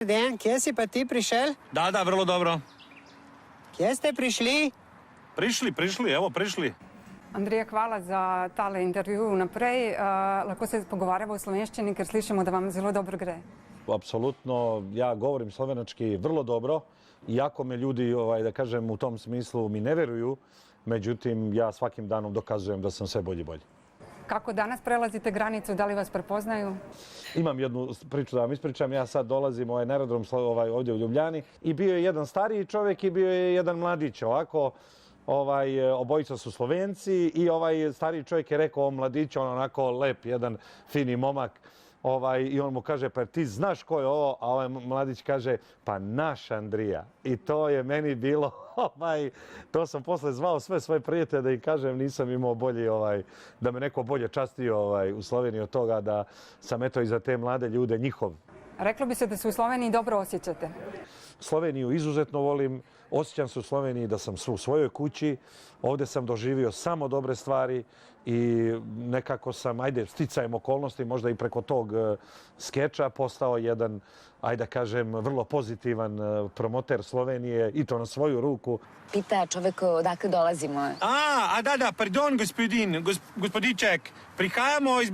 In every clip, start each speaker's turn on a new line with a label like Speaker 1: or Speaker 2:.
Speaker 1: Dejan, kje si pa ti prišel?
Speaker 2: Da, vrlo dobro.
Speaker 1: Kje ste prišli?
Speaker 2: Prišli, evo prišli.
Speaker 3: Andrija, hvala za tale intervju naprej. Lahko se pogovarjamo v slovenščini, ker slišimo, da vam zelo dobro gre.
Speaker 4: Apsolutno, ja govorim slovenački vrlo dobro. Iako me ljudi, da kažem, u tom smislu mi ne veruju, međutim, ja svakim danom dokazujem da sam sve bolji i bolji.
Speaker 3: Kako danas prelazite granicu? Da li vas prepoznaju?
Speaker 4: Imam jednu priču da vam ispričam. Ja sad dolazim na aerodrom ovdje u Ljubljani i bio je jedan stariji čovjek i bio je jedan mladić. Ovako, obojica su Slovenci i ovaj stariji čovjek je rekao o mladiću, on onako lep, jedan fini momak. I on mu kaže, pa ti znaš ko je ovo? A ovaj mladić kaže, pa naš Andrija. I to je meni bilo, to sam posle zvao sve svoje prijatelje da im kažem, nisam imao bolji, da me neko bolje častio u Sloveniji od toga da sam eto i za te mlade ljude njihov.
Speaker 3: Reklo bi se da se u Sloveniji dobro osjećate.
Speaker 4: Sloveniju izuzetno volim, osjećam se u Sloveniji da sam u svojoj kući, ovdje sam doživio samo dobre stvari i nekako sam, sticajem okolnosti, možda i preko tog skeča postao jedan, da kažem, vrlo pozitivan promoter Slovenije i to na svoju ruku.
Speaker 5: Pita čovjek odakle dolazimo.
Speaker 2: Da, pardon, gospodiček, prihajamo iz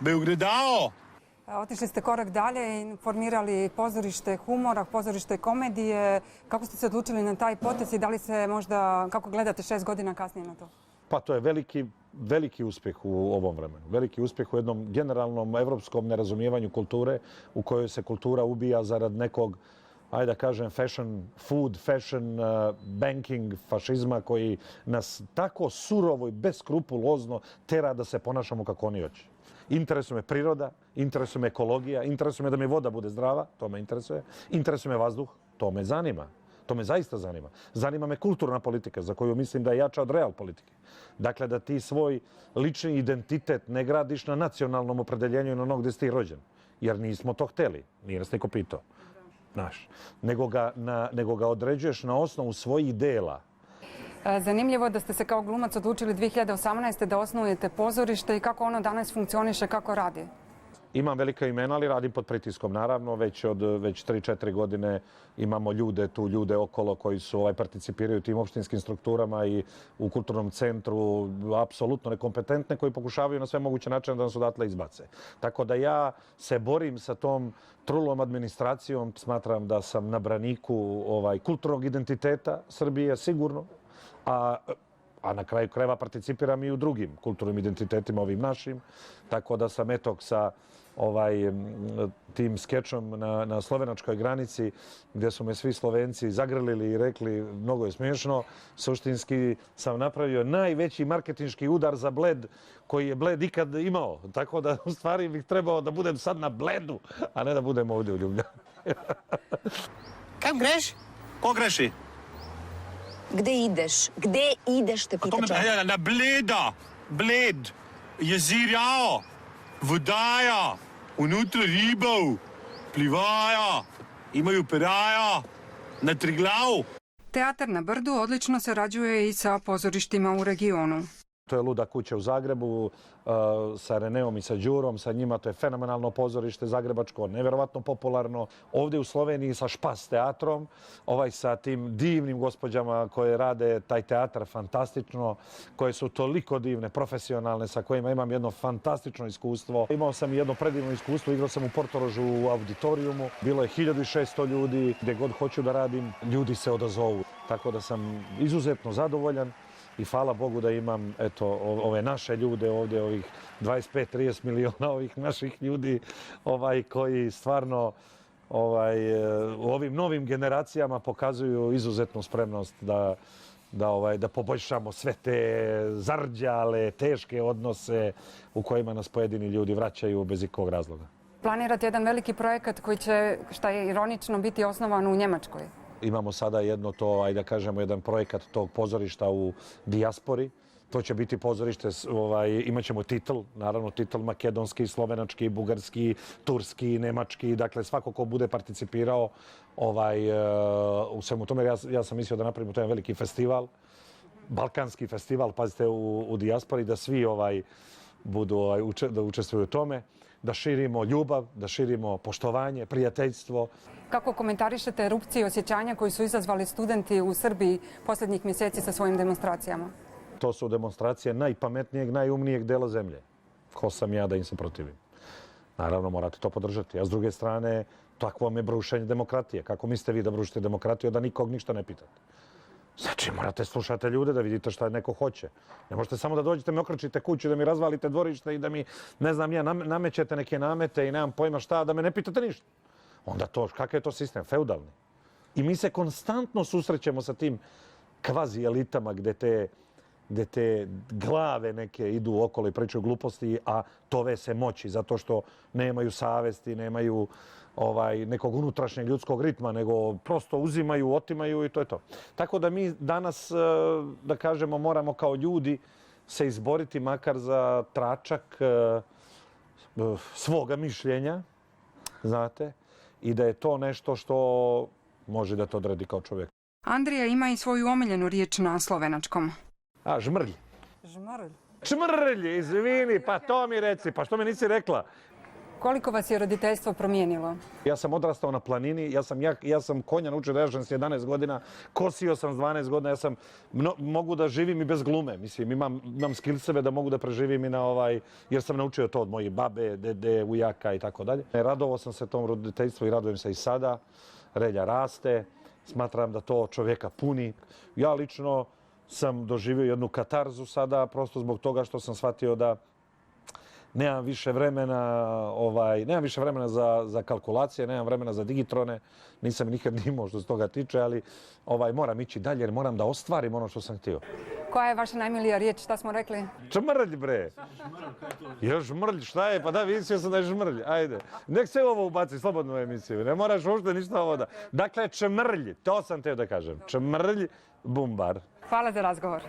Speaker 2: Belgradao.
Speaker 3: Otišli ste korak dalje i formirali pozorište humora, pozorište komedije. Kako ste se odlučili na taj potez i da li se možda, kako gledate 6 godina kasnije na to?
Speaker 4: Pa to je veliki uspjeh u ovom vremenu. Veliki uspjeh u jednom generalnom evropskom nerazumijevanju kulture u kojoj se kultura ubija zarad nekog, da kažem, fashion food, fashion banking, fašizma koji nas tako surovo i beskrupulozno tera da se ponašamo kako oni hoće. Interesuje me priroda, interesuje me ekologija, interesuje me da mi voda bude zdrava, to me interesuje. Interesuje me vazduh, to me zanima. To me zaista zanima. Zanima me kulturna politika za koju mislim da je jača od real politike. Dakle, da ti svoj lični identitet ne gradiš na nacionalnom opredeljenju i na onog gdje si ti rođen. Jer nismo to htjeli, nije nas niko pitao. Nego ga određuješ na osnovu svojih dela.
Speaker 3: Zanimljivo da ste se kao glumac odlučili 2018. da osnujete pozorište i kako ono danas funkcioniše, kako radi?
Speaker 4: Imam velika imena, ali radim pod pritiskom. Naravno, već 3-4 godine imamo ljude okolo koji su participiraju u tim opštinskim strukturama i u kulturnom centru, apsolutno nekompetentne, koji pokušavaju na sve moguće načine da nas odatle izbace. Tako da ja se borim sa tom trulom administracijom, smatram da sam na braniku kulturnog identiteta Srbije, sigurno, a na kraju krajeva participiram i u drugim kulturnim identitetima, ovim našim. Tako da sam sa tim skečom na slovenačkoj granici gdje su me svi Slovenci zagrlili i rekli mnogo je smiješno. Suštinski sam napravio najveći marketinški udar za Bled koji je Bled ikad imao. Tako da u stvari bih trebao da budem sad na Bledu, a ne da budem ovdje u Ljubljani.
Speaker 1: Kam greš?
Speaker 2: Ko greši?
Speaker 5: Gde ideš? Gde ideš, te pita čovjek.
Speaker 2: Na Bleda. Bled. Jezirja. Vodaja. Unutra ribov. Plivaja. Imaju peraja. Na Triglav.
Speaker 3: Teatar na Brdu odlično sarađuje i sa pozorištima u regionu.
Speaker 4: To je Luda kuća u Zagrebu sa Reneom i sa Đurom, sa njima to je fenomenalno pozorište zagrebačko, nevjerovatno popularno. Ovdje u Sloveniji sa Špas teatrom, sa tim divnim gospođama koje rade taj teatar fantastično, koje su toliko divne, profesionalne, sa kojima imam jedno fantastično iskustvo. Imao sam jedno predivno iskustvo, igrao sam u Portorožu u auditorijumu, bilo je 1600 ljudi, gdje god hoću da radim, ljudi se odazovu. Tako da sam izuzetno zadovoljan. I hvala Bogu da imam ove naše ljude ovdje, ovih 25-30 miliona ovih naših ljudi koji stvarno u ovim novim generacijama pokazuju izuzetnu spremnost da poboljšamo sve te zarđale, teške odnose u kojima nas pojedini ljudi vraćaju bez ikakvog razloga.
Speaker 3: Planirate jedan veliki projekat koji će, šta je ironično, biti osnovan u Njemačkoj.
Speaker 4: Imamo sada jedan projekat tog pozorišta u dijaspori. To će biti pozorište, imat ćemo naravno titl makedonski, slovenački, bugarski, turski, nemački. Dakle, svako ko bude participirao u svemu tome. Ja sam mislio da napravimo jedan veliki festival, balkanski festival, pazite, u dijaspori, da svi da učestvuju u tome. da širimo ljubav, da širimo poštovanje, prijateljstvo.
Speaker 3: Kako komentarišete erupcije i osjećanja koji su izazvali studenti u Srbiji posljednjih mjeseci sa svojim demonstracijama?
Speaker 4: To su demonstracije najpametnijeg, najumnijeg dela zemlje. Ko sam ja da im se protivim? Naravno, morate to podržati. A s druge strane, takvo vam je brušenje demokratije. Kako mislite vi da brušite demokratiju, da nikog ništa ne pitate? Znači, morate slušati ljude da vidite šta neko hoće. Ne možete samo da dođete, mi okrećite kuću, da mi razvalite dvorište i da mi, ne znam ja, namećete neke namete i nemam pojma šta, da me ne pitate ništa. Onda to, kakav je to sistem? Feudalni. I mi se konstantno susrećemo sa tim kvazi elitama gdje te glave neke idu okolo i pričaju gluposti, a tove se moći zato što nemaju savesti, nemaju nekog unutrašnjeg ljudskog ritma, nego prosto uzimaju, otimaju i to je to. Tako da mi danas, da kažemo, moramo kao ljudi se izboriti makar za tračak svoga mišljenja, znate, i da je to nešto što može da to odredi kao čovjek.
Speaker 3: Andrija ima i svoju omiljenu riječ na slovenačkom.
Speaker 4: A, žmrlj.
Speaker 3: Žmrlj.
Speaker 4: Čmrlj, izvini, pa to mi reci, pa što mi nisi rekla?
Speaker 3: Koliko vas je roditeljstvo promijenilo?
Speaker 4: Ja sam odrastao na planini, ja sam konja naučio da jažem s 11 godina, kosio sam s 12 godina, mogu da živim i bez glume, mislim, imam skillseve da mogu da preživim i jer sam naučio to od mojih babe, dede, ujaka i tako dalje. Radovao sam se tom roditeljstvu i radujem se i sada, Relja raste, smatram da to čovjeka puni. Ja lično sam doživio jednu katarzu sada, prosto zbog toga što sam shvatio da nemam više vremena za kalkulacije, nemam vremena za digitrone, nisam nikad imao što se toga tiče, ali moram ići dalje jer moram da ostvarim ono što sam htio.
Speaker 3: Koja je vaša najmilija riječ, šta smo rekli?
Speaker 4: Čmrlj, bre! Još žmrlj, šta je? Pa da, mislio sam da je žmrlj, ajde. Nek se ovo ubaci, slobodno u emisiju, ne moraš uopšte ništa ovo da... Dakle, čmrlj, to sam teo da kažem. Čmrlj, bumbar.
Speaker 3: Hvala za razgovor.